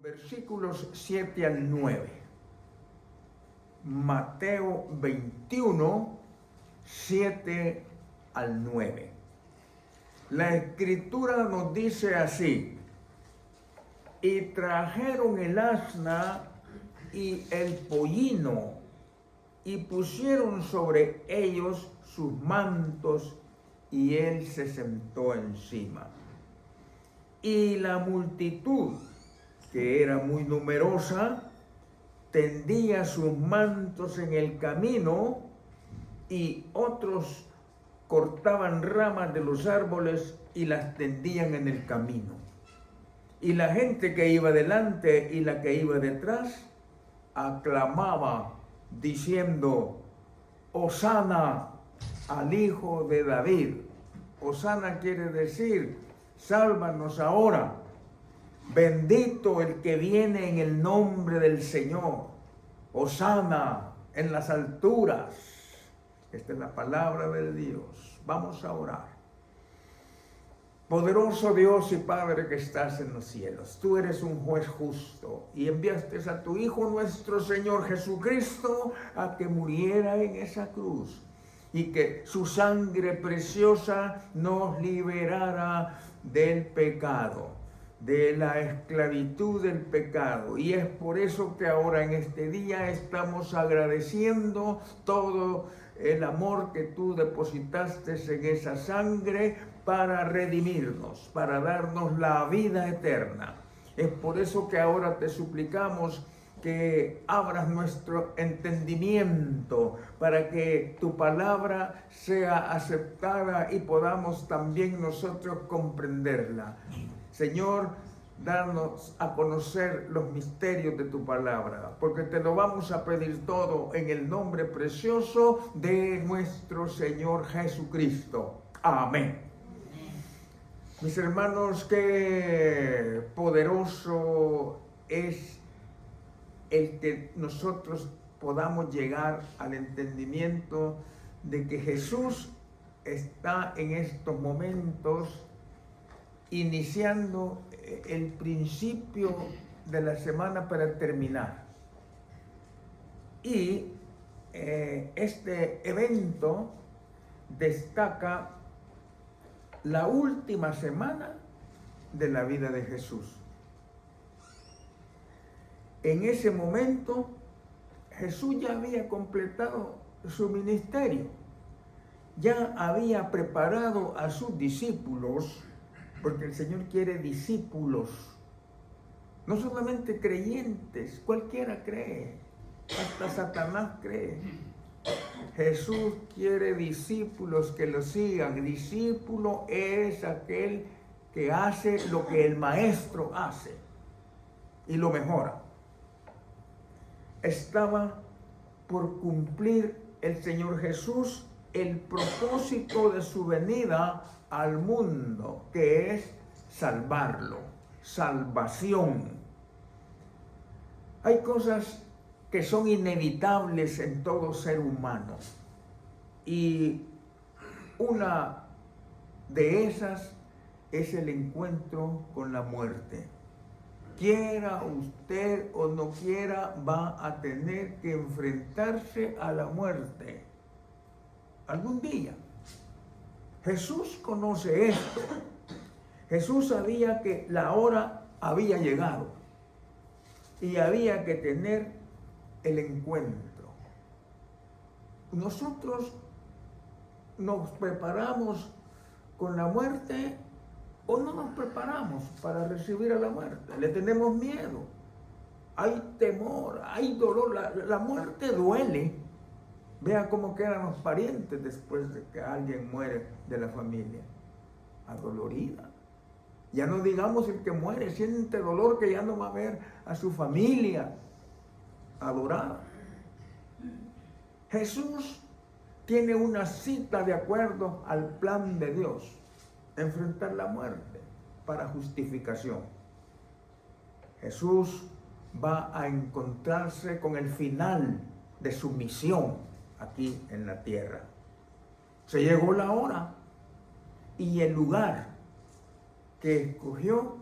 versículos 7 al 9. Mateo 21, 7 al 9. La escritura nos dice así: y trajeron el asna y el pollino, y pusieron sobre ellos sus mantos, y él se sentó encima. Y la multitud, que era muy numerosa, tendía sus mantos en el camino, y otros cortaban ramas de los árboles y las tendían en el camino. Y la gente que iba delante y la que iba detrás aclamaba diciendo: Hosana al Hijo de David. Hosana quiere decir: sálvanos ahora. Bendito el que viene en el nombre del Señor. Hosana en las alturas. Esta es la palabra de Dios. Vamos a orar. Poderoso Dios y Padre que estás en los cielos, tú eres un juez justo y enviaste a tu Hijo nuestro Señor Jesucristo a que muriera en esa cruz y que su sangre preciosa nos liberara del pecado, de la esclavitud del pecado. Y es por eso que ahora en este día estamos agradeciendo todo el amor que tú depositaste en esa sangre para redimirnos, para darnos la vida eterna. Es por eso que ahora te suplicamos que abras nuestro entendimiento para que tu palabra sea aceptada y podamos también nosotros comprenderla. Señor, danos a conocer los misterios de tu palabra, porque te lo vamos a pedir todo en el nombre precioso de nuestro Señor Jesucristo. Amén. Mis hermanos, qué poderoso es el que nosotros podamos llegar al entendimiento de que Jesús está en estos momentos iniciando el principio de la semana para terminar. Y este evento destaca la última semana de la vida de Jesús. En ese momento, Jesús ya había completado su ministerio, ya había preparado a sus discípulos, porque el Señor quiere discípulos, no solamente creyentes, cualquiera cree, hasta Satanás cree. Jesús quiere discípulos que lo sigan. Discípulo es aquel que hace lo que el maestro hace y lo mejora. Estaba por cumplir el Señor Jesús el propósito de su venida al mundo, que es salvarlo, salvación. Hay cosas que son inevitables en todo ser humano, y una de esas es el encuentro con la muerte. Quiera usted o no quiera, va a tener que enfrentarse a la muerte algún día. Jesús conoce esto. Jesús sabía que la hora había llegado y había que tener el encuentro. Nosotros nos preparamos con la muerte o no nos preparamos para recibir a la muerte. Le tenemos miedo, hay temor, hay dolor. La muerte duele. Vea cómo quedan los parientes después de que alguien muere de la familia. Adolorida. Ya no digamos el que muere, siente dolor que ya no va a ver a su familia adorada. Jesús tiene una cita de acuerdo al plan de Dios, enfrentar la muerte para justificación. Jesús va a encontrarse con el final de su misión aquí en la tierra. Se llegó la hora y el lugar que escogió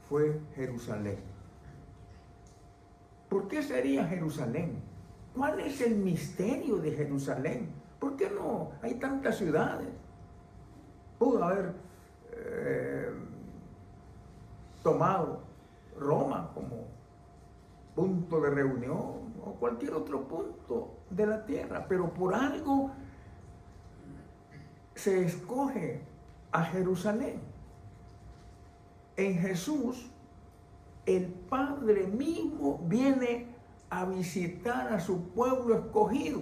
fue Jerusalén. ¿Por qué sería Jerusalén? ¿Cuál es el misterio de Jerusalén? ¿Por qué no? Hay tantas ciudades. Pudo haber tomado Roma como punto de reunión o cualquier otro punto de la tierra, pero por algo se escoge a Jerusalén. En Jesús, el Padre mismo viene a visitar a su pueblo escogido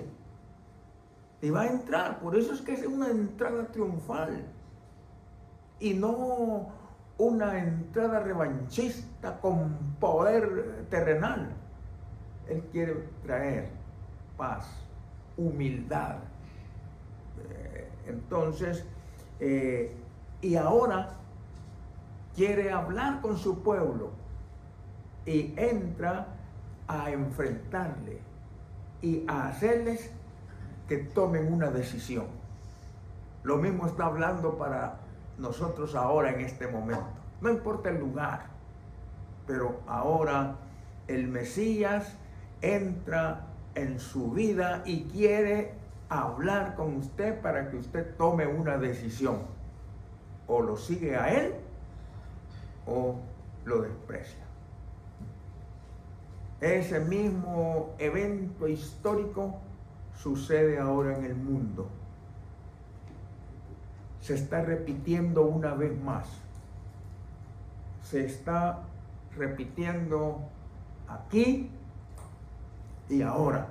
y va a entrar. Por eso es que es una entrada triunfal y no una entrada revanchista con poder terrenal. Él quiere traer paz, humildad. Entonces, y ahora quiere hablar con su pueblo y entra a enfrentarle y a hacerles que tomen una decisión. Lo mismo está hablando para nosotros ahora en este momento. No importa el lugar, pero ahora el Mesías entra en su vida y quiere hablar con usted para que usted tome una decisión. O lo sigue a él o lo desprecia. Ese mismo evento histórico sucede ahora en el mundo. Se está repitiendo una vez más. Se está repitiendo aquí y ahora,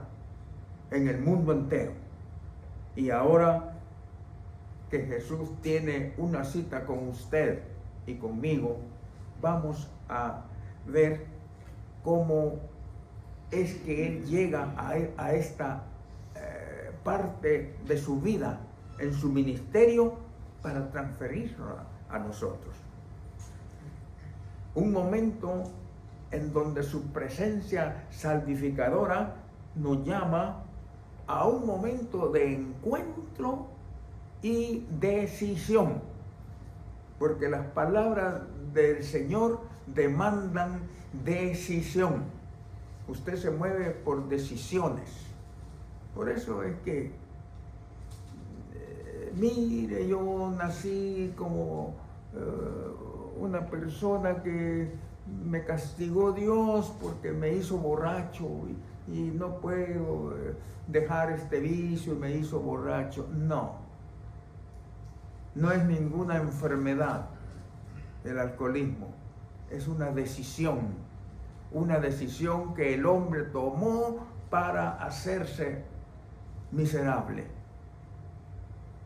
en el mundo entero. Y ahora que Jesús tiene una cita con usted y conmigo, vamos a ver cómo es que Él llega a esta parte de su vida en su ministerio para transferirlo a nosotros. Un momento en donde su presencia salvificadora nos llama a un momento de encuentro y decisión, porque las palabras del Señor demandan decisión. Usted se mueve por decisiones. Por eso es que, mire, yo nací como una persona que me castigó Dios porque me hizo borracho y no puedo dejar este vicio y me hizo borracho. No, no es ninguna enfermedad el alcoholismo, es una decisión que el hombre tomó para hacerse miserable.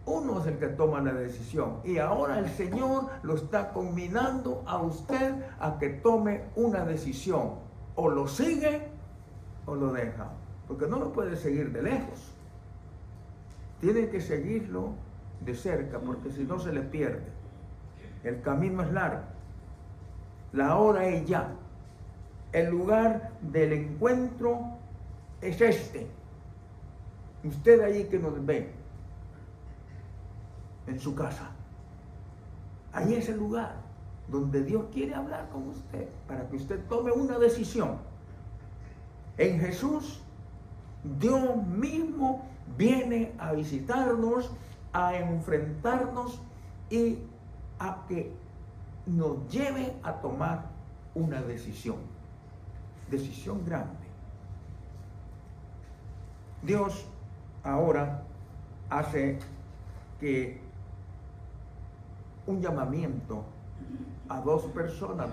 Uno es el que toma la decisión y ahora el Señor lo está combinando a usted a que tome una decisión. O lo sigue o lo deja, porque no lo puede seguir de lejos. Tiene que seguirlo de cerca, porque si no se le pierde. El camino es largo. La hora es ya. El lugar del encuentro es este. Usted allí que nos ve, en su casa. Ahí es el lugar donde Dios quiere hablar con usted, para que usted tome una decisión. En Jesús, Dios mismo viene a visitarnos, a enfrentarnos y a que nos lleve a tomar una decisión. Decisión grande. Dios ahora hace que un llamamiento a dos personas,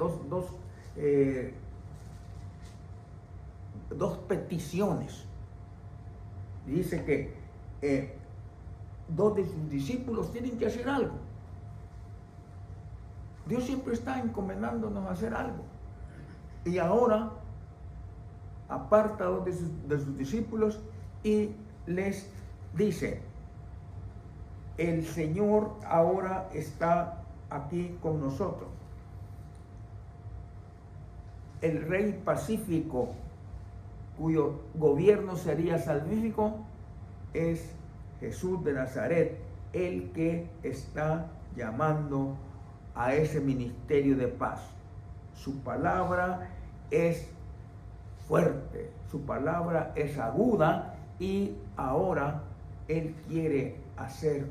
dos peticiones. Dice que dos de sus discípulos tienen que hacer algo. Dios siempre está encomendándonos a hacer algo. Y ahora aparta a dos de sus discípulos y les dice: el Señor ahora está aquí con nosotros. El rey pacífico, cuyo gobierno sería salvífico, es Jesús de Nazaret, el que está llamando a ese ministerio de paz. Su palabra es fuerte, su palabra es aguda y ahora Él quiere hacer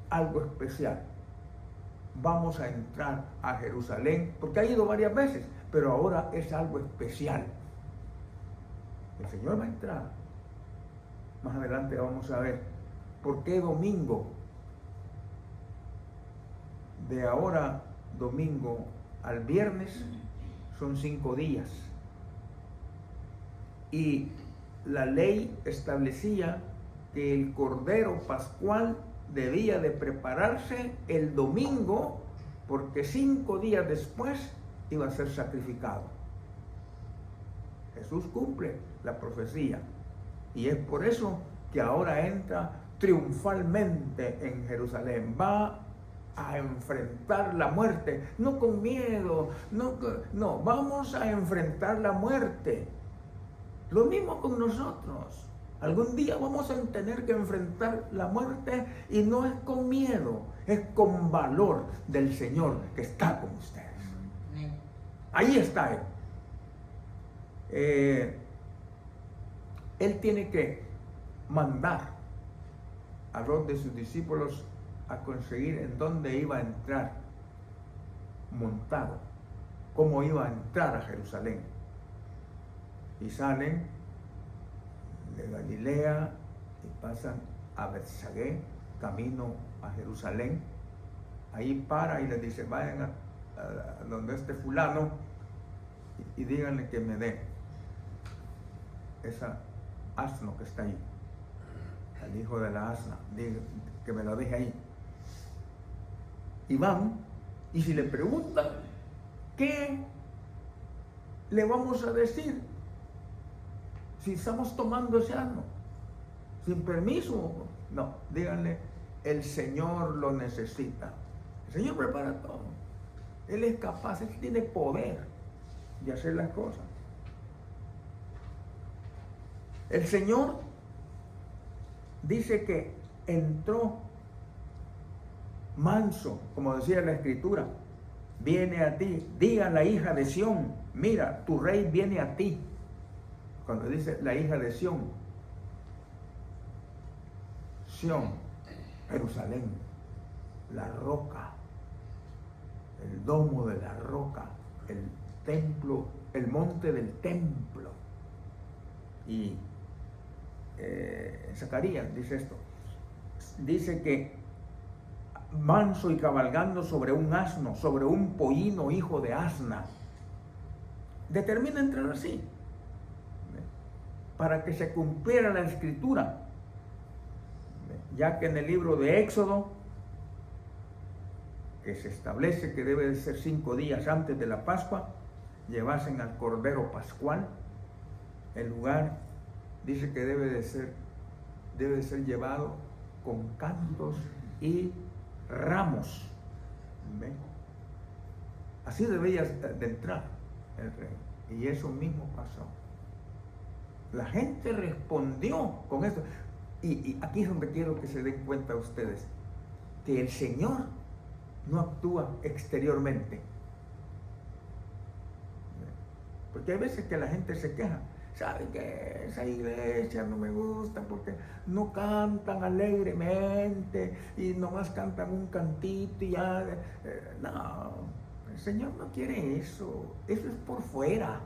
algo especial. Vamos a entrar a Jerusalén, porque ha ido varias veces, pero ahora es algo especial. El Señor va a entrar. Más adelante vamos a ver por qué domingo. De ahora, domingo al viernes, son 5 días. Y la ley establecía que el Cordero Pascual debía de prepararse el domingo, porque 5 días después iba a ser sacrificado. Jesús cumple la profecía y es por eso que ahora entra triunfalmente en Jerusalén. Va a enfrentar la muerte, no con miedo, no, vamos a enfrentar la muerte. Lo mismo con nosotros. Algún día vamos a tener que enfrentar la muerte y no es con miedo, es con valor del Señor que está con ustedes. Ahí está Él. Él tiene que mandar a dos de sus discípulos a conseguir en dónde iba a entrar montado, cómo iba a entrar a Jerusalén. Y salen de Galilea y pasan a Betsagé, camino a Jerusalén. Ahí para y les dice, vayan a donde esté fulano y díganle que me dé esa asno que está ahí, al hijo de la asna, que me lo deje ahí. Y van, y si le preguntan, ¿qué le vamos a decir? Si estamos tomando ese asno, sin permiso, no, díganle, el Señor lo necesita. El Señor prepara todo. Él es capaz, Él tiene poder de hacer las cosas. El Señor dice que entró manso, como decía la Escritura, viene a ti, diga la hija de Sión, mira, tu rey viene a ti. Cuando dice la hija de Sión, Sión, Jerusalén, la roca, el domo de la roca, el templo, el monte del templo. Y Zacarías dice esto, dice que manso y cabalgando sobre un asno, sobre un pollino hijo de asna. Determina entrar así, para que se cumpliera la Escritura, ya que en el libro de Éxodo, que se establece que debe de ser 5 días antes de la Pascua, llevasen al Cordero Pascual. El lugar dice que debe de ser llevado con cantos y ramos. ¿Ven? Así debía de entrar el rey. Y eso mismo pasó. La gente respondió con esto. Y aquí es donde quiero que se den cuenta ustedes, que el Señor no actúa exteriormente. Porque hay veces que la gente se queja. ¿Saben que esa iglesia no me gusta porque no cantan alegremente y nomás cantan un cantito y ya? No, el Señor no quiere eso. Eso es por fuera.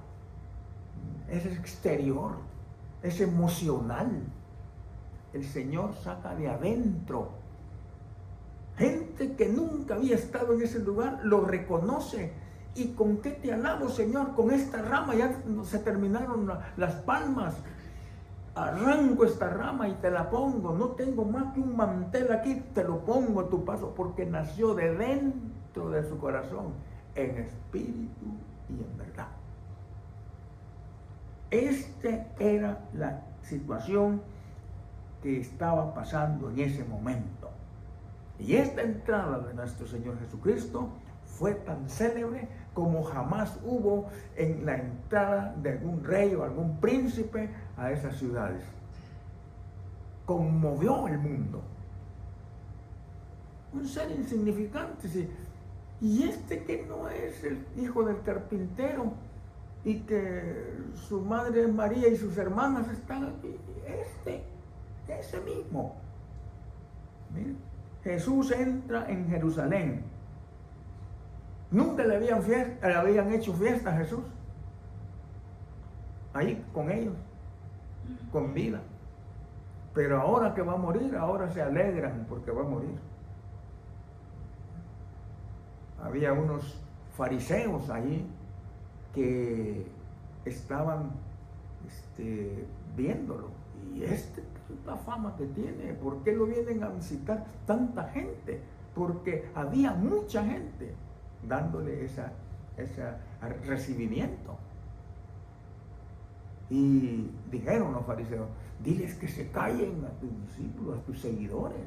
Eso es exterior. Es emocional. El Señor saca de adentro. Gente que nunca había estado en ese lugar lo reconoce. ¿Y con qué te alabo, Señor? Con esta rama ya se terminaron las palmas. Arranco esta rama y te la pongo. No tengo más que un mantel aquí, te lo pongo a tu paso, porque nació de dentro de su corazón, en espíritu y en verdad. Esta era la situación que estaba pasando en ese momento. Y esta entrada de nuestro Señor Jesucristo fue tan célebre como jamás hubo en la entrada de algún rey o algún príncipe a esas ciudades. Conmovió el mundo. Un ser insignificante. ¿Sí? Y este que no es el hijo del carpintero, y que su madre María y sus hermanas están aquí. Ese mismo. Miren, Jesús entra en Jerusalén. Nunca le habían hecho fiesta a Jesús. Ahí con ellos, con vida. Pero ahora que va a morir, ahora se alegran porque va a morir. Había unos fariseos allí que estaban viéndolo. Y tanta fama que tiene, ¿por qué lo vienen a visitar tanta gente? Porque había mucha gente dándole ese recibimiento. Y dijeron los fariseos, diles que se callen a tus discípulos, a tus seguidores.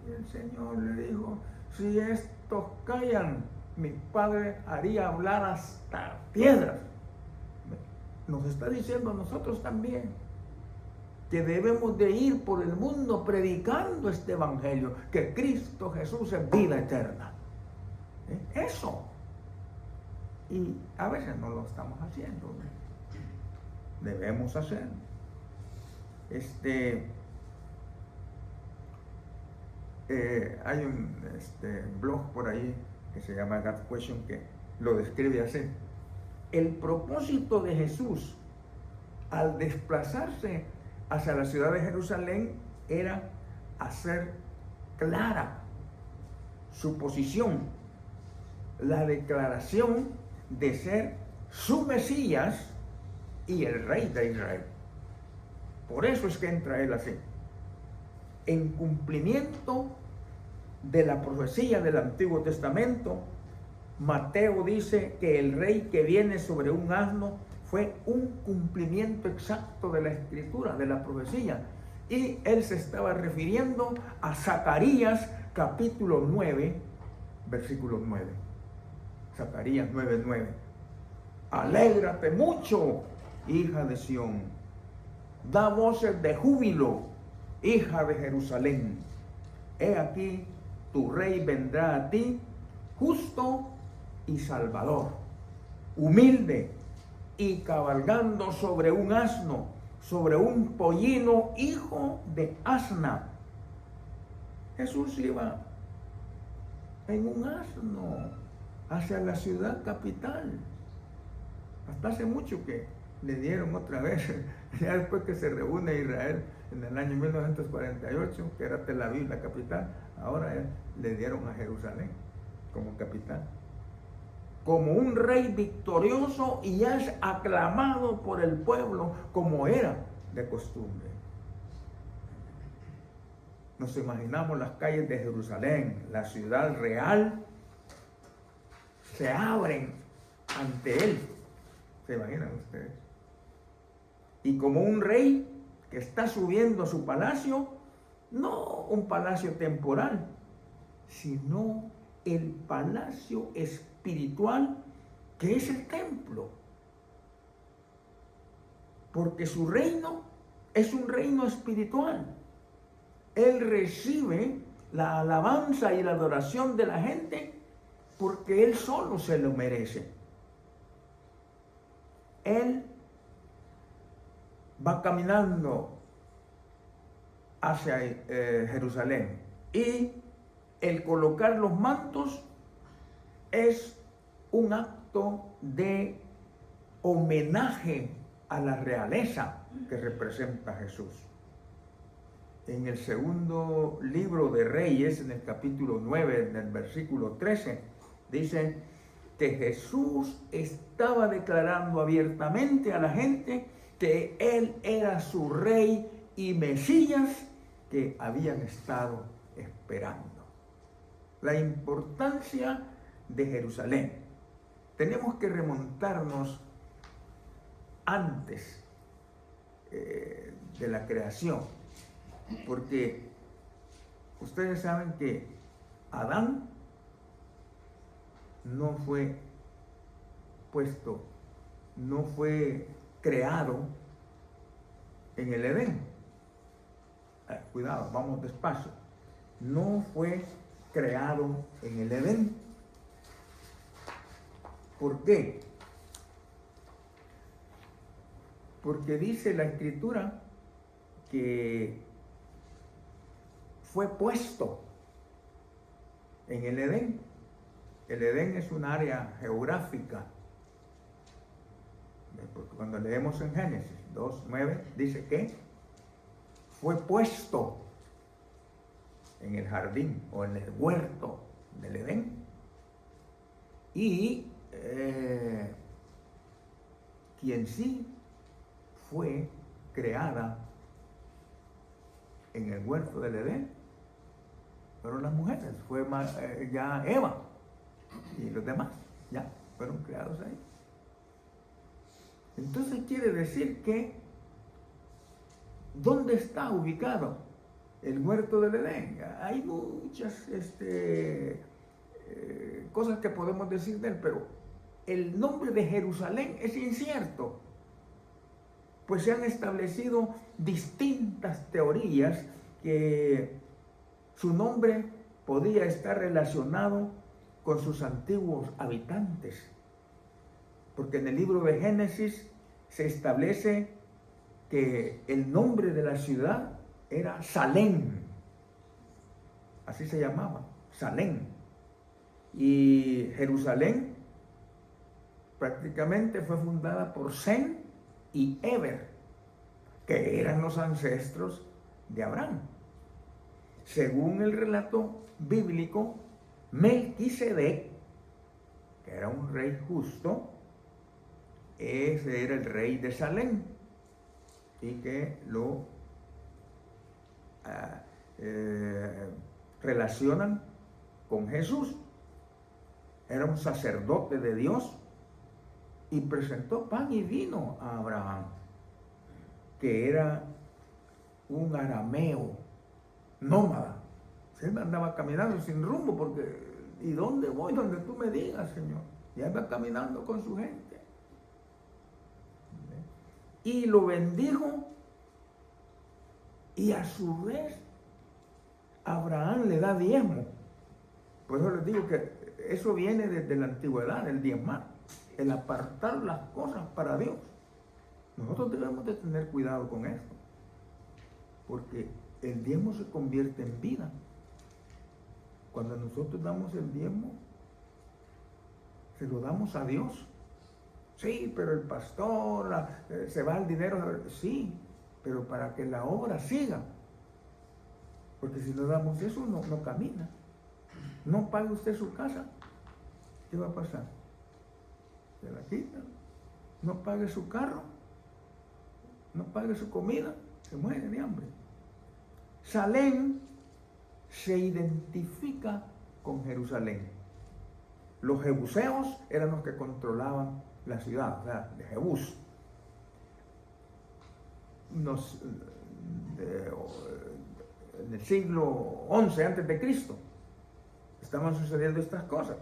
Y el Señor le dijo, si estos callan, mi Padre haría hablar hasta piedras. Nos está diciendo a nosotros también que debemos de ir por el mundo predicando este evangelio, que Cristo Jesús es vida eterna. Eso. Y a veces no lo estamos haciendo. Debemos hacerlo. Hay un blog por ahí que se llama God Question que lo describe así. El propósito de Jesús al desplazarse hacia la ciudad de Jerusalén era hacer clara su posición, la declaración de ser su Mesías y el Rey de Israel. Por eso es que entra él así, en cumplimiento de la profecía del Antiguo Testamento. Mateo dice que el rey que viene sobre un asno fue un cumplimiento exacto de la escritura, de la profecía. Y él se estaba refiriendo a Zacarías capítulo 9, versículo 9. Zacarías 9:9. Alégrate mucho, hija de Sión. Da voces de júbilo, hija de Jerusalén. He aquí, tu rey vendrá a ti, justo y salvador, humilde y cabalgando sobre un asno, sobre un pollino, hijo de asna. Jesús iba en un asno hacia la ciudad capital. Hasta hace mucho que le dieron otra vez, ya después que se reúne Israel en el año 1948, que era Tel Aviv la capital, ahora le dieron a Jerusalén como capital. Como un rey victorioso y es aclamado por el pueblo como era de costumbre. Nos imaginamos las calles de Jerusalén, la ciudad real, se abren ante él. ¿Se imaginan ustedes? Y como un rey que está subiendo a su palacio, no un palacio temporal, sino el palacio espiritual que es el templo. Porque su reino es un reino espiritual. Él recibe la alabanza y la adoración de la gente porque él solo se lo merece. Él va caminando hacia Jerusalén y el colocar los mantos es un acto de homenaje a la realeza que representa Jesús. En el segundo libro de Reyes, en el capítulo 9, en el versículo 13, dice que Jesús estaba declarando abiertamente a la gente que Él era su Rey y Mesías que habían estado esperando. La importancia de Jerusalén. Tenemos que remontarnos antes de la creación, porque ustedes saben que Adán no fue puesto, no fue creado en el Edén. Cuidado, vamos despacio. No fue creado en el Edén. ¿Por qué? Porque dice la Escritura que fue puesto en el Edén. El Edén es un área geográfica. Porque cuando leemos en Génesis 2:9 dice que fue puesto en el jardín o en el huerto del Edén. Y quien sí fue creada en el huerto del Edén fueron las mujeres, fue ya Eva y los demás, ya fueron creados ahí. Entonces quiere decir que ¿dónde está ubicado el huerto del Edén? Hay muchas cosas que podemos decir de él, pero el nombre de Jerusalén es incierto, pues se han establecido distintas teorías que su nombre podía estar relacionado con sus antiguos habitantes, porque en el libro de Génesis se establece que el nombre de la ciudad era Salem, así se llamaba, Salem, y Jerusalén prácticamente fue fundada por Sem y Eber, que eran los ancestros de Abraham. Según el relato bíblico, Melquisedec, que era un rey justo, ese era el rey de Salem, y que lo relacionan con Jesús. Era un sacerdote de Dios y presentó pan y vino a Abraham, que era un arameo nómada. Él andaba caminando sin rumbo porque, ¿y dónde voy? Donde tú me digas, Señor. Y anda caminando con su gente. Y lo bendijo, y a su vez Abraham le da diezmo. Por eso les digo que eso viene desde la antigüedad, el diezmar, el apartar las cosas para Dios. Nosotros debemos de tener cuidado con esto, porque el diezmo se convierte en vida. Cuando nosotros damos el diezmo, se lo damos a Dios. Sí, pero el pastor, se va el dinero. Sí, pero para que la obra siga. Porque si no damos eso, no camina. No pague usted su casa, ¿qué va a pasar? Se la quitan. No pague su carro, no pague su comida, se muere de hambre. Salem se identifica con Jerusalén. Los jebuseos eran los que controlaban la ciudad, o sea, de Jebús. En el siglo XI a.C. estaban sucediendo estas cosas.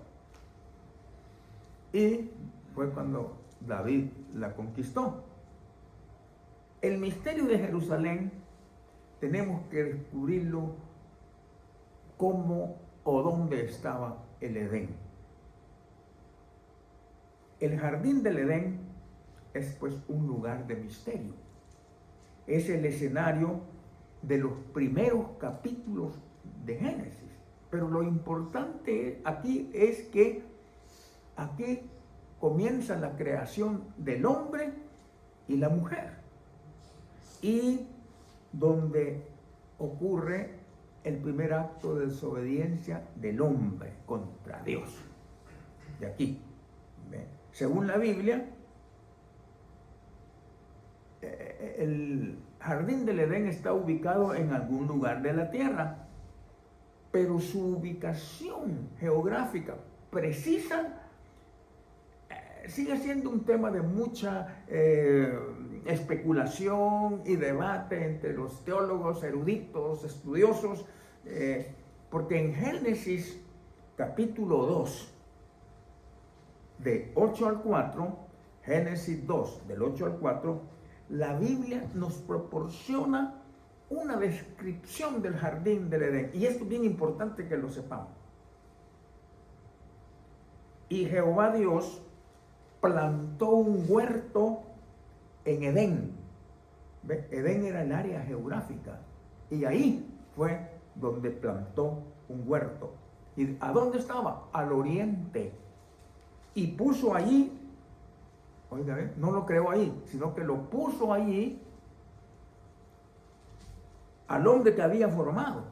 Y fue cuando David la conquistó. El misterio de Jerusalén tenemos que descubrirlo cómo o dónde estaba el Edén. El jardín del Edén es pues un lugar de misterio. Es el escenario de los primeros capítulos de Génesis. Pero lo importante aquí es que aquí comienza la creación del hombre y la mujer. Y donde ocurre el primer acto de desobediencia del hombre contra Dios. De aquí. Según la Biblia, el jardín del Edén está ubicado en algún lugar de la tierra, pero su ubicación geográfica precisa sigue siendo un tema de mucha especulación y debate entre los teólogos, eruditos, estudiosos, porque en Génesis capítulo 2, de 8 al 4, Génesis 2, del 8 al 4, la Biblia nos proporciona una descripción del jardín del Edén. Y esto es bien importante que lo sepamos. Y Jehová Dios plantó un huerto en Edén. ¿Ve? Edén era el área geográfica. Y ahí fue donde plantó un huerto. ¿Y a dónde estaba? Al oriente. Y puso allí, oiga, no lo creó ahí, sino que lo puso allí al hombre que había formado.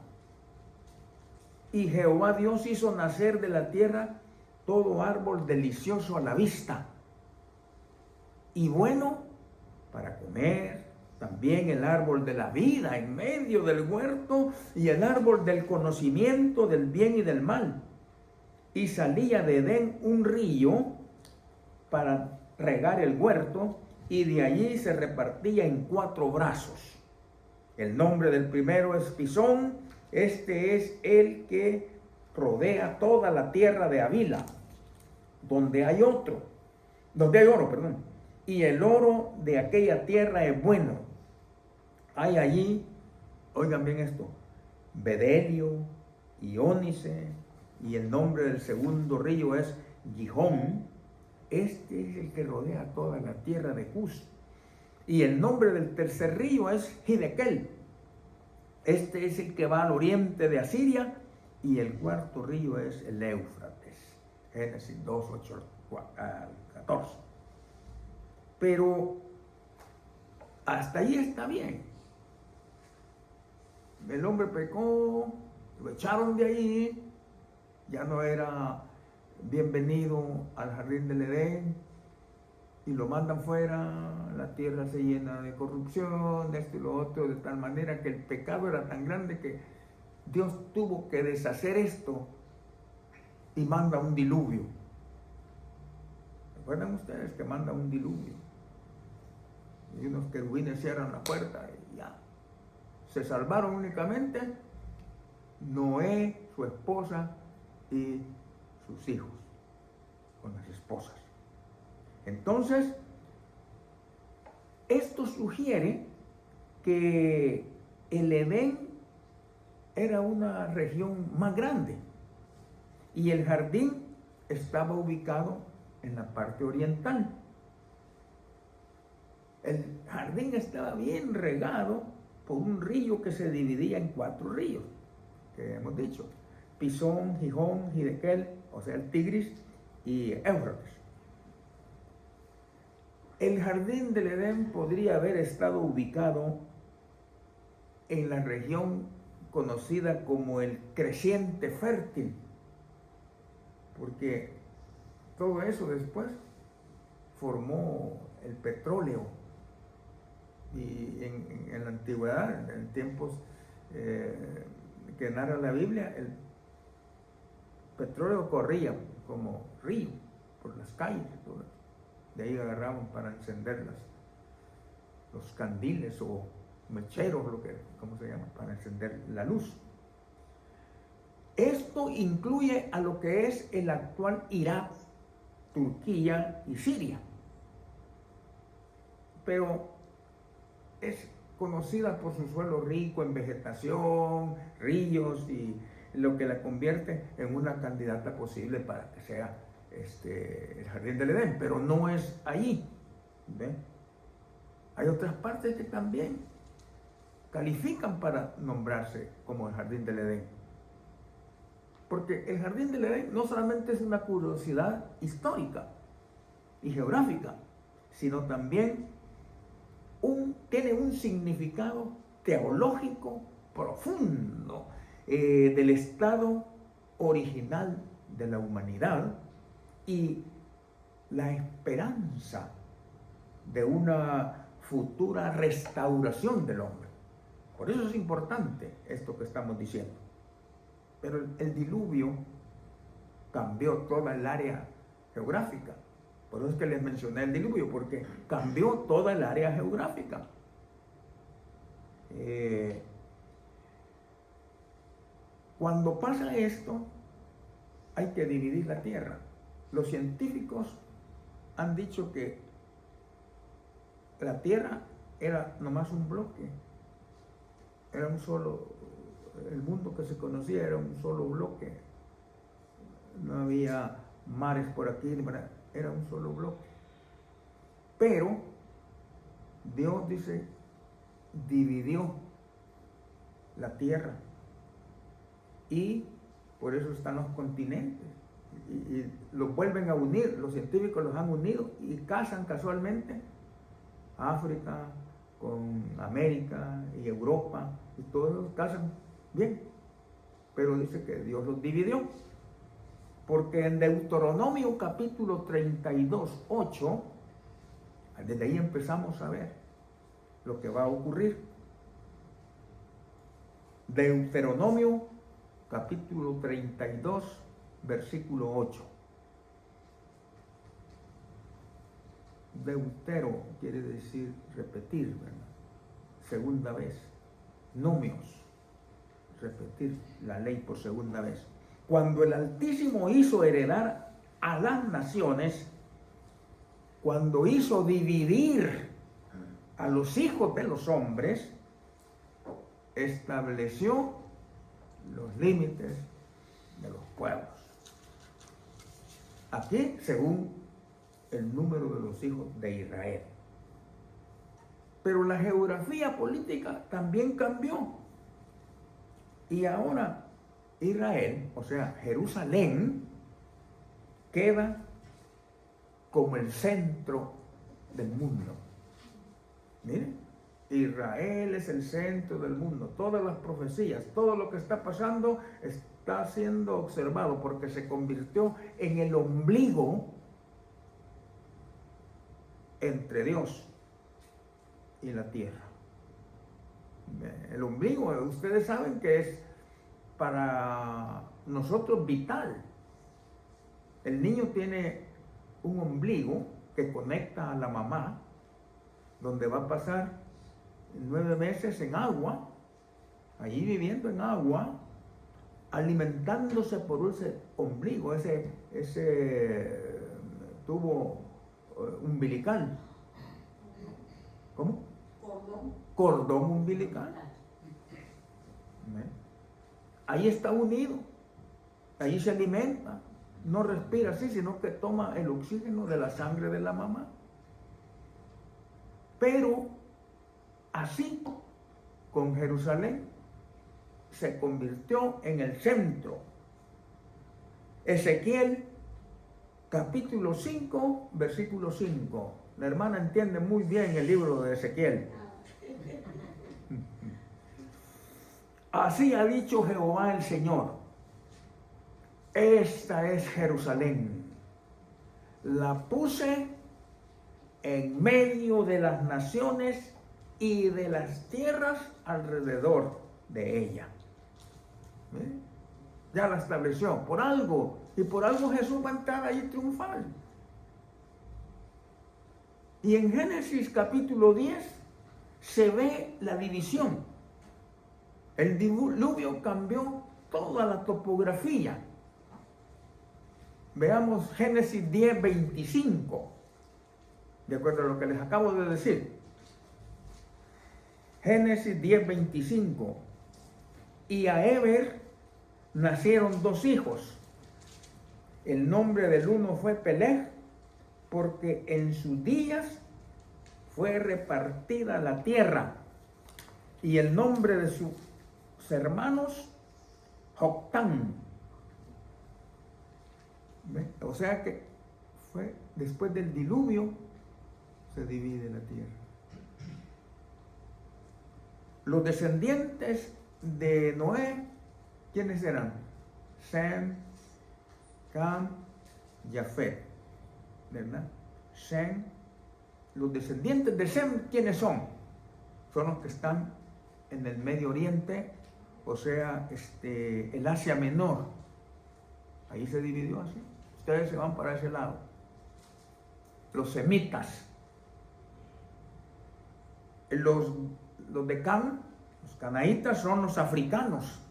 Y Jehová Dios hizo nacer de la tierra todo árbol delicioso a la vista y bueno para comer, también el árbol de la vida en medio del huerto y el árbol del conocimiento del bien y del mal. Y salía de Edén un río para regar el huerto y de allí se repartía en 4 brazos. El nombre del primero es Pisón, este es el que rodea toda la tierra de Havila, donde hay oro, perdón. Y el oro de aquella tierra es bueno. Hay allí, oigan bien esto, bedelio y ónice, y el nombre del segundo río es Gihón. Este es el que rodea toda la tierra de Cus. Y el nombre del tercer río es Hidekel. Este es el que va al oriente de Asiria. Y el cuarto río es el Éufrates. Génesis 2, 8 al 14. Pero hasta ahí está bien. El hombre pecó, lo echaron de ahí, ya no era bienvenido al jardín del Edén y lo mandan fuera, la tierra se llena de corrupción, de esto y lo otro, de tal manera que el pecado era tan grande que Dios tuvo que deshacer esto y manda un diluvio. ¿Recuerdan ustedes que manda un diluvio? Y unos querubines cierran la puerta y ya. Se salvaron únicamente Noé, su esposa y sus hijos con las esposas. Entonces, esto sugiere que el Edén era una región más grande y el jardín estaba ubicado en la parte oriental. El jardín estaba bien regado por un río que se dividía en 4 ríos, que hemos dicho, Pisón, Gihón, Hidekel, o sea el Tigris, y Éufrates. El jardín del Edén podría haber estado ubicado en la región conocida como el creciente fértil, porque todo eso después formó el petróleo. Y en la antigüedad, en tiempos que narra la Biblia, el petróleo corría como río por las calles. De ahí agarraban para encender los candiles o mecheros, ¿cómo se llama? Para encender la luz. Esto incluye a lo que es el actual Irak, Turquía y Siria. Pero es conocida por su suelo rico en vegetación, ríos y lo que la convierte en una candidata posible para que sea el jardín del Edén, pero no es allí. ¿Ve? Hay otras partes que también califican para nombrarse como el jardín del Edén. Porque el jardín del Edén no solamente es una curiosidad histórica y geográfica, sino también tiene un significado teológico profundo del estado original de la humanidad y la esperanza de una futura restauración del hombre. Por eso es importante esto que estamos diciendo. Pero el diluvio cambió toda el área geográfica. Por eso es que les mencioné el diluvio, porque cambió toda el área geográfica. Cuando pasa esto, hay que dividir la tierra. Los científicos han dicho que la tierra era nomás un bloque. Era un solo, el mundo que se conocía era un solo bloque. No había mares por aquí, era un solo bloque. Pero Dios dice, dividió la tierra y por eso están los continentes y los vuelven a unir, los científicos los han unido y casan casualmente África con América y Europa y todos casan bien, pero dice que Dios los dividió, porque en Deuteronomio capítulo 32, 8, desde ahí empezamos a ver lo que va a ocurrir. Deuteronomio capítulo 32, versículo 8. Deutero quiere decir repetir, ¿verdad? Segunda vez. Nomios, repetir la ley por segunda vez. Cuando el Altísimo hizo heredar a las naciones, cuando hizo dividir a los hijos de los hombres, estableció los límites de los pueblos. Aquí, según el número de los hijos de Israel. Pero la geografía política también cambió. Y ahora Israel, o sea, Jerusalén, queda como el centro del mundo. Miren, Israel es el centro del mundo. Todas las profecías, todo lo que está pasando está siendo observado porque se convirtió en el ombligo entre Dios y la tierra. El ombligo, ustedes saben que es para nosotros vital. El niño tiene un ombligo que conecta a la mamá, donde va a pasar 9 meses en agua, allí viviendo en agua, alimentándose por ese ombligo, ese tubo umbilical. ¿Cómo? Cordón umbilical. Ahí está unido, ahí se alimenta, no respira así, sino que toma el oxígeno de la sangre de la mamá. Pero así, con Jerusalén, se convirtió en el centro. Ezequiel, capítulo 5, versículo 5. La hermana entiende muy bien el libro de Ezequiel. Así ha dicho Jehová el Señor: esta es Jerusalén. La puse en medio de las naciones y de las tierras alrededor de ella. ¿Eh? Ya la estableció por algo, y por algo Jesús va a entrar ahí triunfal. Y en Génesis capítulo 10 se ve la división. El diluvio cambió toda la topografía. Veamos Génesis 10, 25, de acuerdo a lo que les acabo de decir. Génesis 10, 25. Y a Eber nacieron 2 hijos. El nombre del uno fue Peleg, porque en sus días fue repartida la tierra. Y el nombre de sus hermanos, Joctán. O sea que fue después del diluvio, se divide la tierra. Los descendientes de Noé, ¿quiénes eran? Sem, Cam, Jafet, ¿verdad? Sem. Los descendientes de Sem, ¿quiénes son? Son los que están en el Medio Oriente, o sea, el Asia Menor. Ahí se dividió así. Ustedes se van para ese lado. Los semitas. Los de Cam, los canaítas, son los africanos.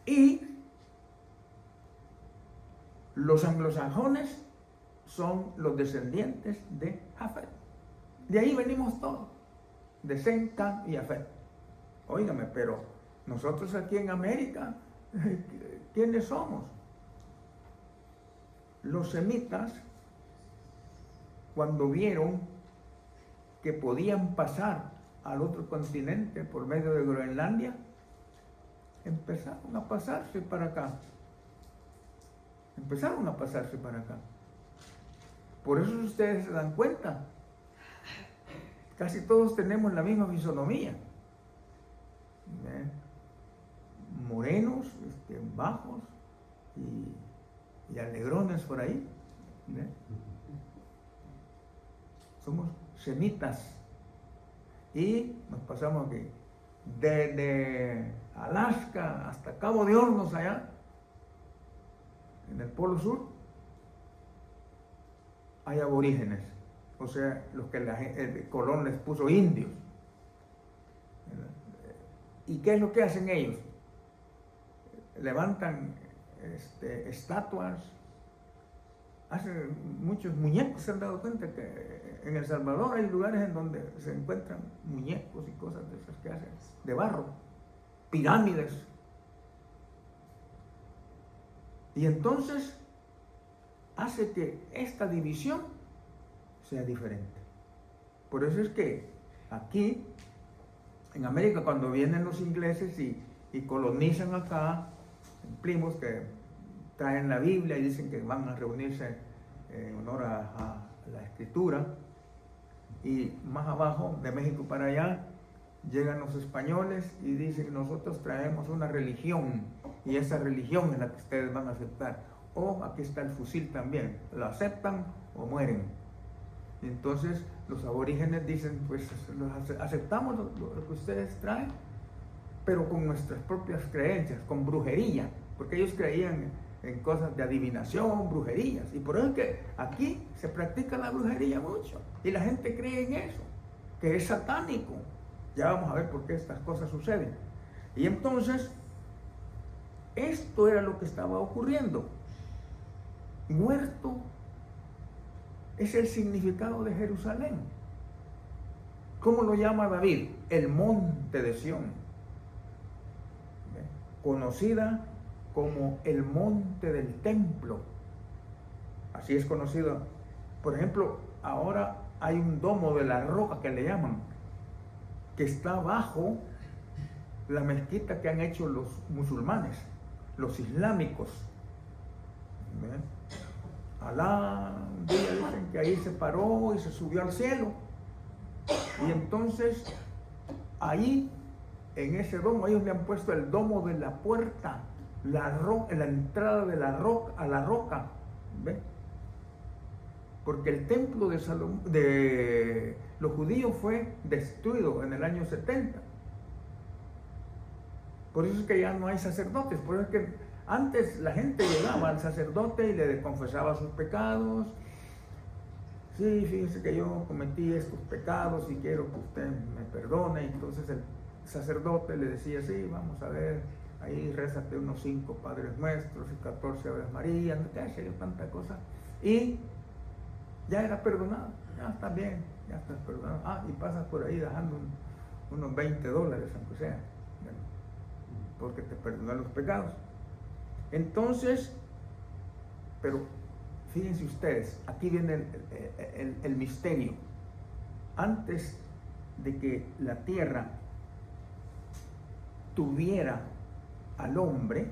Y los anglosajones son los descendientes de Jafet. De ahí venimos todos, de Sem, Cam y Jafet. Óigame, pero nosotros aquí en América, ¿quiénes somos? Los semitas, cuando vieron que podían pasar al otro continente por medio de Groenlandia, empezaron a pasarse para acá. Empezaron a pasarse para acá. Por eso ustedes se dan cuenta, casi todos tenemos la misma fisonomía. Morenos, bajos y alegrones por ahí. Somos semitas. Y nos pasamos aquí, desde Alaska hasta Cabo de Hornos allá, en el Polo Sur, hay aborígenes, o sea, los que el Colón les puso indios. ¿Y qué es lo que hacen ellos? Levantan estatuas, hacen muchos muñecos. ¿Se han dado cuenta que en El Salvador hay lugares en donde se encuentran muñecos y cosas de esas que hacen, de barro, pirámides? Y entonces hace que esta división sea diferente. Por eso es que aquí, en América, cuando vienen los ingleses y colonizan acá, en Plymouth, que traen la Biblia y dicen que van a reunirse en honor a la Escritura, y más abajo, de México para allá, llegan los españoles y dicen: nosotros traemos una religión, y esa religión es la que ustedes van a aceptar. O aquí está el fusil también, lo aceptan o mueren. Y entonces los aborígenes dicen: pues aceptamos lo que ustedes traen, pero con nuestras propias creencias, con brujería, porque ellos creían en cosas de adivinación, brujerías, y por eso es que aquí se practica la brujería mucho, y la gente cree en eso, que es satánico. Ya vamos a ver por qué estas cosas suceden. Y entonces, esto era lo que estaba ocurriendo. Muerto es el significado de Jerusalén. ¿Cómo lo llama David? El monte de Sión, conocida como el monte del templo. Así es conocido. Por ejemplo, ahora hay un domo de la roca que le llaman, que está bajo la mezquita que han hecho los musulmanes, los islámicos. Alá, un día dicen que ahí se paró y se subió al cielo. Y entonces, ahí, en ese domo, ellos le han puesto el domo de la puerta, la entrada de la roca, a la roca. ¿Ve? Porque el templo de los judíos fue destruido en el año 70. Por eso es que ya no hay sacerdotes. Por eso es que antes la gente llegaba al sacerdote y le confesaba sus pecados. Sí, fíjese que yo cometí estos pecados y quiero que usted me perdone. Y entonces el sacerdote le decía: sí, vamos a ver, ahí rézate unos 5 Padres Nuestros y 14 Aves Marías, no te hace tanta cosa. Y ya era perdonado, ya está bien, ya estás perdonado. Y pasas por ahí dejando unos $20, aunque sea, porque te perdonó los pecados. Entonces, pero fíjense ustedes, aquí viene el misterio. Antes de que la tierra tuviera al hombre,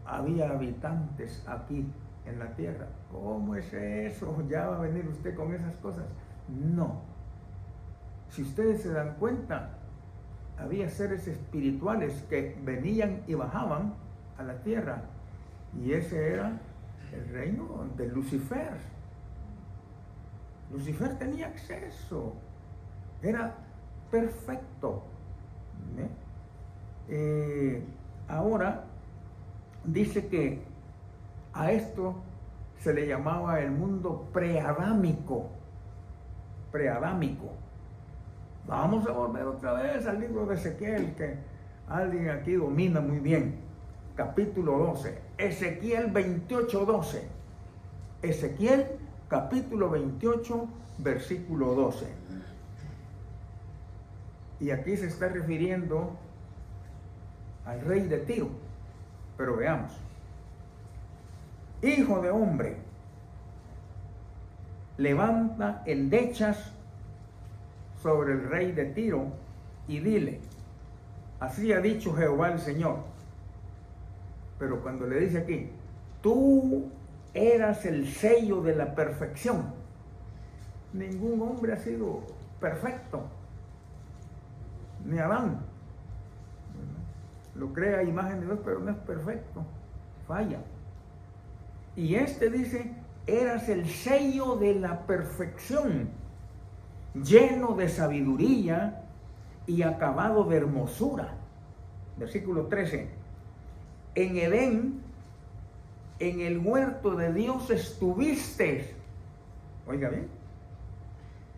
había habitantes aquí en la tierra. ¿Cómo es eso? ¿Ya va a venir usted con esas cosas? No. Si ustedes se dan cuenta, había seres espirituales que venían y bajaban a la tierra, y ese era el reino de Lucifer. Lucifer tenía acceso, era perfecto. Ahora dice que a esto se le llamaba el mundo preadámico. Preadámico. Vamos a volver otra vez al libro de Ezequiel, que alguien aquí domina muy bien. Capítulo 12. Ezequiel 28:12. Ezequiel capítulo 28, versículo 12. Y aquí se está refiriendo al rey de Tiro. Pero veamos. Hijo de hombre, levanta endechas sobre el rey de Tiro y dile, así ha dicho Jehová el Señor. Pero cuando le dice aquí, tú eras el sello de la perfección. Ningún hombre ha sido perfecto, ni Adán. Lo crea a imagen de Dios, pero no es perfecto, falla. Y este dice, eras el sello de la perfección, lleno de sabiduría y acabado de hermosura. Versículo 13. En Edén, en el huerto de Dios estuviste. Oiga bien.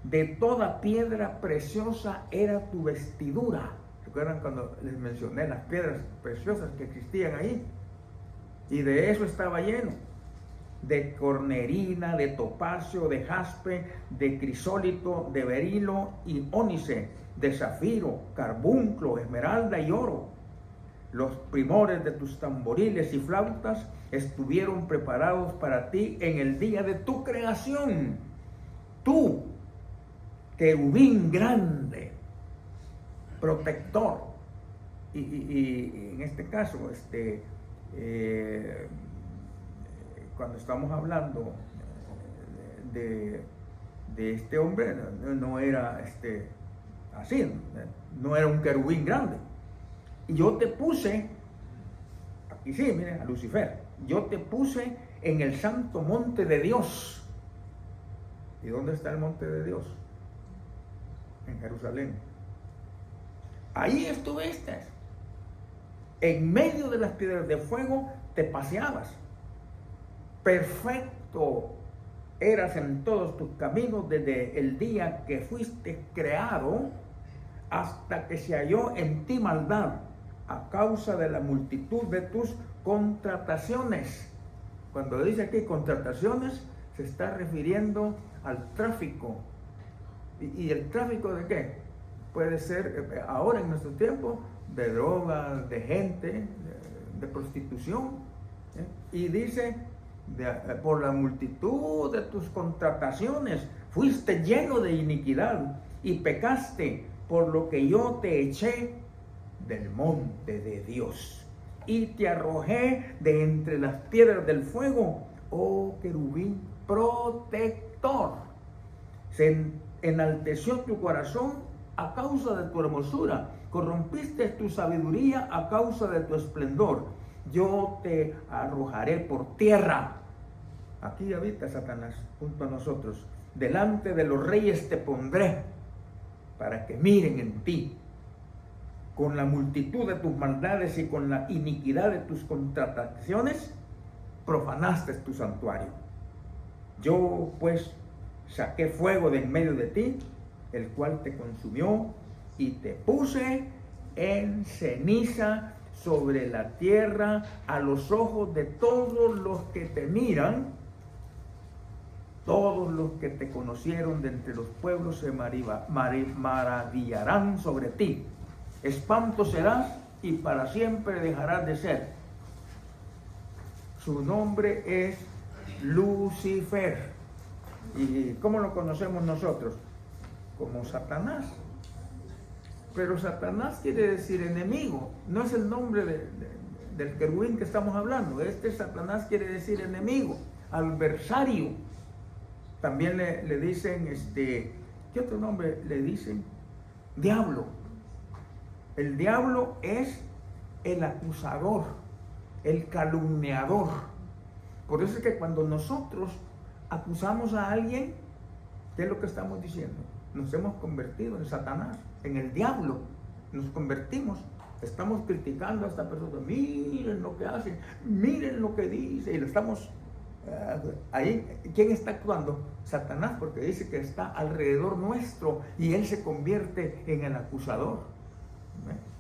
De toda piedra preciosa era tu vestidura. ¿Recuerdan cuando les mencioné las piedras preciosas que existían ahí? Y de eso estaba lleno. De cornerina, de topacio, de jaspe, de crisólito, de berilo y ónice, de zafiro, carbunclo, esmeralda y oro. Los primores de tus tamboriles y flautas estuvieron preparados para ti en el día de tu creación. Tú, querubín grande, protector. Y en este caso, cuando estamos hablando de este hombre, no era así, no era un querubín grande. Y yo te puse, aquí sí, miren, a Lucifer, yo te puse en el santo monte de Dios. ¿Y dónde está el monte de Dios? En Jerusalén. Ahí estuviste. En medio de las piedras de fuego te paseabas. Perfecto eras en todos tus caminos desde el día que fuiste creado hasta que se halló en ti maldad a causa de la multitud de tus contrataciones. Cuando dice aquí contrataciones, se está refiriendo al tráfico. ¿Y el tráfico de qué? Puede ser ahora en nuestro tiempo de drogas, de gente, de prostitución. Y dice, por la multitud de tus contrataciones fuiste lleno de iniquidad y pecaste, por lo que yo te eché del monte de Dios y te arrojé de entre las piedras del fuego, oh querubín protector. Se enalteció tu corazón a causa de tu hermosura, corrompiste tu sabiduría a causa de tu esplendor. Yo te arrojaré por tierra. Aquí habita Satanás junto a nosotros. Delante de los reyes te pondré para que miren en ti. Con la multitud de tus maldades y con la iniquidad de tus contrataciones, profanaste tu santuario. Yo pues saqué fuego de en medio de ti, el cual te consumió, y te puse en ceniza sobre la tierra a los ojos de todos los que te miran. Todos los que te conocieron de entre los pueblos se maravillarán sobre ti. Espanto serás y para siempre dejarás de ser. Su nombre es Lucifer. ¿Y cómo lo conocemos nosotros? Como Satanás. Pero Satanás quiere decir enemigo. No es el nombre del querubín que estamos hablando. Satanás quiere decir enemigo, adversario. También le dicen, ¿qué otro nombre le dicen? Diablo. El diablo es el acusador, el calumniador. Por eso es que cuando nosotros acusamos a alguien, ¿qué es lo que estamos diciendo? Nos hemos convertido en Satanás, en el diablo. Nos convertimos. Estamos criticando a esta persona. Miren lo que hacen, miren lo que dice. Y lo estamos ahí. ¿Quién está actuando? Satanás, porque dice que está alrededor nuestro y él se convierte en el acusador.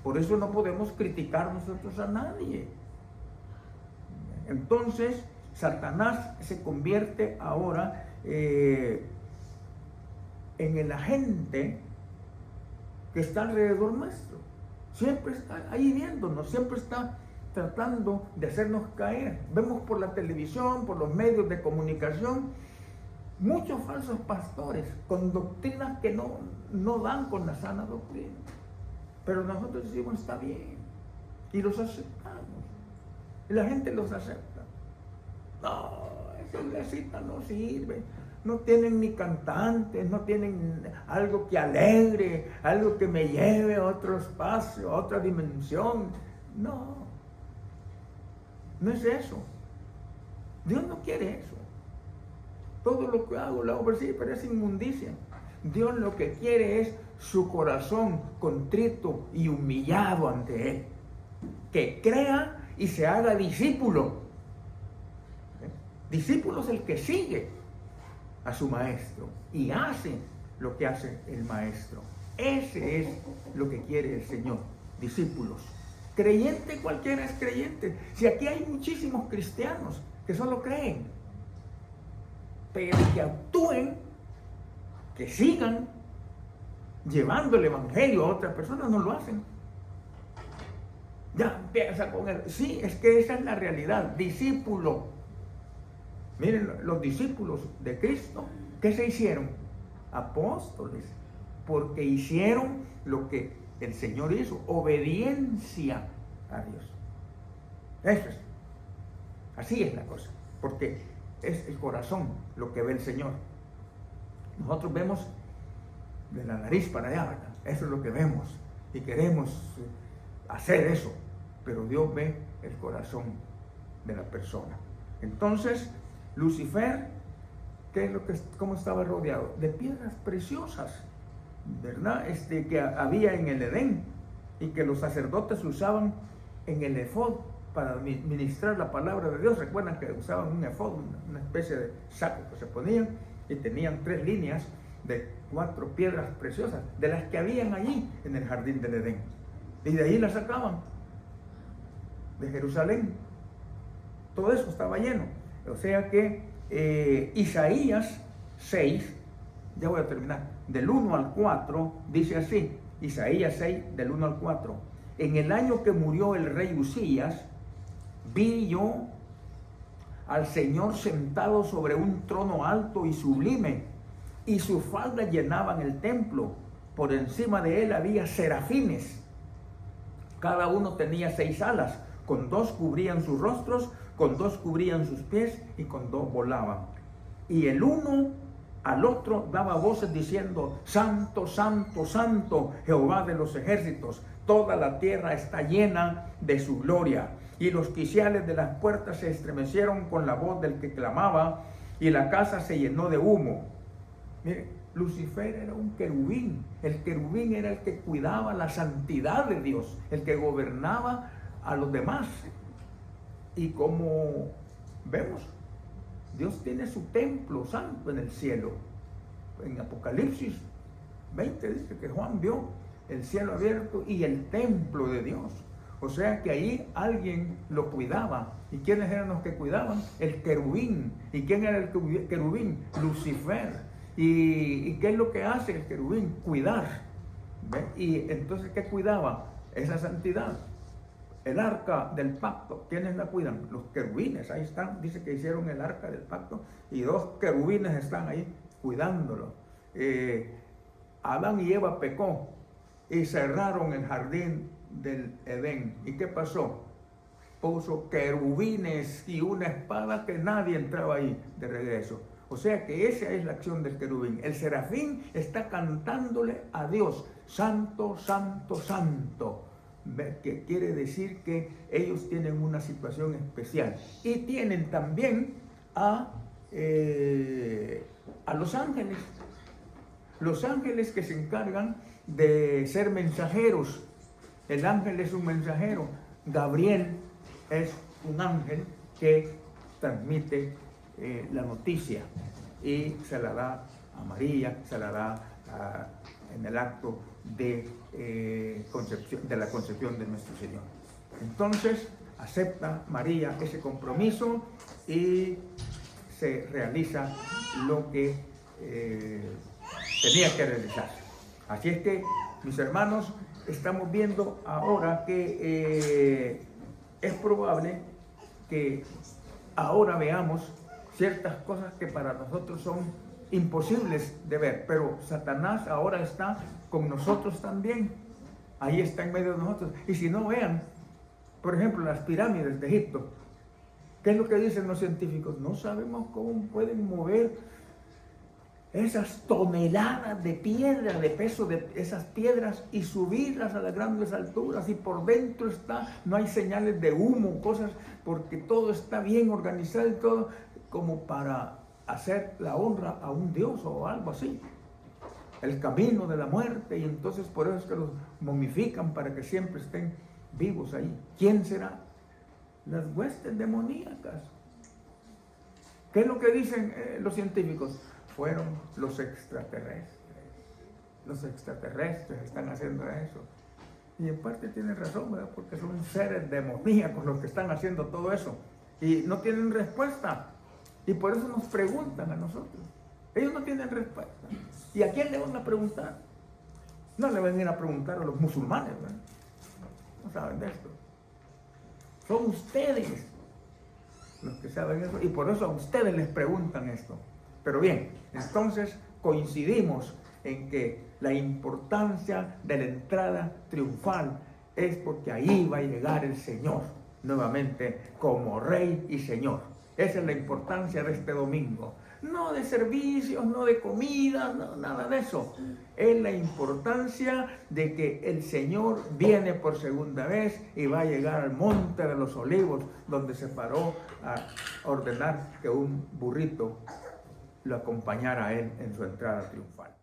Por eso no podemos criticar nosotros a nadie. Entonces, Satanás se convierte ahora en el agente que está alrededor nuestro. Siempre está ahí viéndonos, siempre está tratando de hacernos caer. Vemos por la televisión, por los medios de comunicación, muchos falsos pastores con doctrinas que no dan con la sana doctrina. Pero nosotros decimos, está bien, y los aceptamos, y la gente los acepta. No, esa iglesita no sirve, no tienen ni cantantes, no tienen algo que alegre, algo que me lleve a otro espacio, a otra dimensión. No, no es eso. Dios no quiere eso. Todo lo que hago, lo hago por sí, pero es inmundicia. Dios lo que quiere es su corazón contrito y humillado ante Él. Que crea y se haga discípulo. Discípulo es el que sigue a su maestro y hace lo que hace el maestro. Ese es lo que quiere el Señor. Discípulos. Creyente, cualquiera es creyente. Si aquí hay muchísimos cristianos que solo creen, pero que actúen, que sigan llevando el evangelio a otras personas, no lo hacen. Ya empieza con él. Sí, es que esa es la realidad. Discípulo. Miren, los discípulos de Cristo, ¿qué se hicieron? Apóstoles, porque hicieron lo que el Señor hizo, obediencia a Dios. Eso es. Así es la cosa, porque es el corazón lo que ve el Señor. Nosotros vemos de la nariz para allá, ¿verdad? Eso es lo que vemos y queremos hacer eso, pero Dios ve el corazón de la persona. Entonces, Lucifer, ¿cómo estaba rodeado? De piedras preciosas, ¿verdad? Que había en el Edén y que los sacerdotes usaban en el efod para ministrar la palabra de Dios. Recuerdan que usaban un efod, una especie de saco que se ponían y tenían 3 líneas de 4 piedras preciosas, de las que habían allí en el jardín del Edén. Y de ahí las sacaban, de Jerusalén. Todo eso estaba lleno. O sea que Isaías 6, ya voy a terminar, del 1 al 4, dice así, Isaías 6, del 1 al 4. En el año que murió el rey Usías, vi yo al Señor sentado sobre un trono alto y sublime, y sus faldas llenaban el templo. Por encima de él había serafines. Cada uno tenía 6 alas, con 2 cubrían sus rostros, con 2 cubrían sus pies y con 2 volaban. Y el uno al otro daba voces diciendo: Santo, Santo, Santo, Jehová de los ejércitos, toda la tierra está llena de su gloria. Y los quiciales de las puertas se estremecieron con la voz del que clamaba, y la casa se llenó de humo. Mire, Lucifer era un querubín. El querubín era el que cuidaba la santidad de Dios, el que gobernaba a los demás. Y como vemos, Dios tiene su templo santo en el cielo. En Apocalipsis 20 dice que Juan vio el cielo abierto y el templo de Dios. O sea que ahí alguien lo cuidaba. ¿Y quiénes eran los que cuidaban? El querubín. ¿Y quién era el querubín? Lucifer. ¿Y qué es lo que hace el querubín? Cuidar. ¿Ve? Y entonces, ¿qué cuidaba? Esa santidad. El arca del pacto, ¿quiénes la cuidan? Los querubines, ahí están, dice que hicieron el arca del pacto y 2 querubines están ahí cuidándolo. Adán y Eva pecó y cerraron el jardín del Edén. ¿Y qué pasó? Puso querubines y una espada que nadie entraba ahí de regreso. O sea que esa es la acción del querubín. El serafín está cantándole a Dios: Santo, Santo, Santo. Que quiere decir que ellos tienen una situación especial. Y tienen también a los ángeles. Los ángeles que se encargan de ser mensajeros. El ángel es un mensajero. Gabriel es un ángel que transmite la noticia y se la da a María, se la da en el acto de la concepción de nuestro Señor. Entonces acepta María ese compromiso y se realiza lo que tenía que realizarse. Así es que, mis hermanos, estamos viendo ahora que es probable que ahora veamos ciertas cosas que para nosotros son imposibles de ver, pero Satanás ahora está con nosotros también. Ahí está en medio de nosotros. Y si no, vean, por ejemplo, las pirámides de Egipto. ¿Qué es lo que dicen los científicos? No sabemos cómo pueden mover esas toneladas de piedra, de peso de esas piedras y subirlas a las grandes alturas, y por dentro no hay señales de humo, cosas, porque todo está bien organizado y todo como para hacer la honra a un dios o algo así. El camino de la muerte, y entonces por eso es que los momifican para que siempre estén vivos ahí. ¿Quién será? Las huestes demoníacas. ¿Qué es lo que dicen los científicos? Fueron los extraterrestres. Los extraterrestres están haciendo eso. Y en parte tienen razón, ¿verdad? Porque son seres demoníacos los que están haciendo todo eso. Y no tienen respuesta. Y por eso nos preguntan a nosotros. Ellos no tienen respuesta. ¿Y a quién le van a preguntar? No le van a ir a preguntar a los musulmanes, ¿verdad? No saben de esto. Son ustedes los que saben eso. Y por eso a ustedes les preguntan esto. Pero bien, entonces coincidimos en que la importancia de la entrada triunfal es porque ahí va a llegar el Señor nuevamente como Rey y Señor. Esa es la importancia de este domingo. No de servicios, no de comida, no, nada de eso. Es la importancia de que el Señor viene por segunda vez y va a llegar al Monte de los Olivos, donde se paró a ordenar que un burrito lo acompañara a él en su entrada triunfal.